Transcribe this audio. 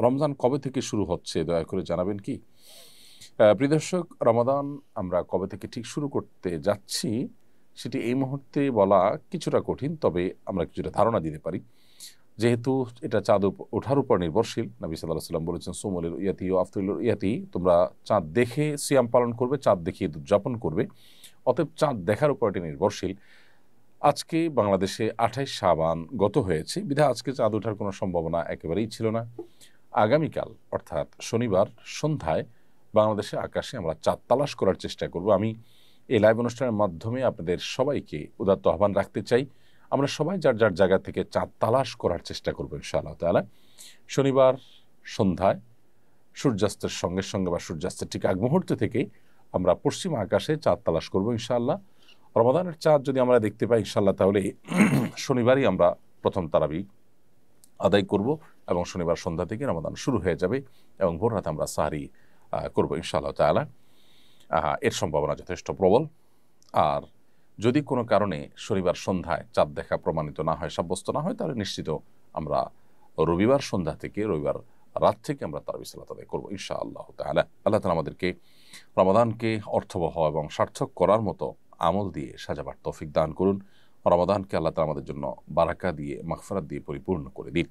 রমজান কবে থেকে শুরু হচ্ছে দয়া করে জানাবেন কি? প্রিয় দর্শক, রমাদান আমরা কবে থেকে ঠিক শুরু করতে যাচ্ছি সেটি এই মুহূর্তে বলা কিছুটা কঠিন, তবে আমরা কিছুটা ধারণা দিতে পারি। যেহেতু এটা চাঁদ ওঠার উপর নির্ভরশীল, নবী সাল্লাল্লাহু আলাইহি ওয়াসাল্লাম বলেছেন সুমুল ইয়াতি ও আফতুল ইয়াতি, তোমরা চাঁদ দেখে সিয়াম পালন করবে, চাঁদ দেখে ঈদ উদযাপন করবে। অতএব চাঁদ দেখার উপর এটি নির্ভরশীল। আজকে বাংলাদেশে 28 শাবান গত হয়েছে, বিধায় আজকে চাঁদ ওঠার কোনো সম্ভাবনা একেবারেই ছিল না। আগামীকাল অর্থাৎ শনিবার সন্ধ্যায় বাংলাদেশের আকাশে আমরা চাঁদ তালাশ করার চেষ্টা করব। আমি এই লাইভ অনুষ্ঠানের মাধ্যমে আপনাদের সবাইকে উদাত্ত আহ্বান রাখতে চাই, আমরা সবাই যার যার জায়গা থেকে চাঁদ তালাশ করার চেষ্টা করবো ইনশাআল্লাহ তাআলা। শনিবার সন্ধ্যায় সূর্যাস্তের সঙ্গে সঙ্গে বা সূর্যাস্তের ঠিক আগ মুহূর্ত থেকে আমরা পশ্চিম আকাশে চাঁদ তালাশ করবো ইনশাআল্লাহ। রমাদানের চাঁদ যদি আমরা দেখতে পাই ইনশাআল্লাহ, তাহলে শনিবারই আমরা প্রথম তারাবি আদায় করব এবং শনিবার সন্ধ্যা থেকে রমাদান শুরু হয়ে যাবে এবং ভোর রাতে আমরা সাহারি করবো ইনশাআল্লাহ তাআলা। এর সম্ভাবনা যথেষ্ট প্রবল। আর যদি কোনো কারণে শনিবার সন্ধ্যায় চাঁদ দেখা প্রমাণিত না হয়, সাব্যস্ত না হয়, তাহলে নিশ্চিত আমরা রবিবার সন্ধ্যা থেকে, রবিবার রাত থেকে আমরা তারাবি সালাত আদায় করবো ইনশাআল্লাহ তাআলা। আল্লাহ তাআলা আমাদেরকে রমাদানকে অর্থবহ এবং সার্থক করার মতো আমল দিয়ে সাজাবার তৌফিক দান করুন। রমাদানকে আল্লাহ তাআলা আমাদের জন্য বারাকা দিয়ে, মাগফিরাত দিয়ে পরিপূর্ণ করে দিন।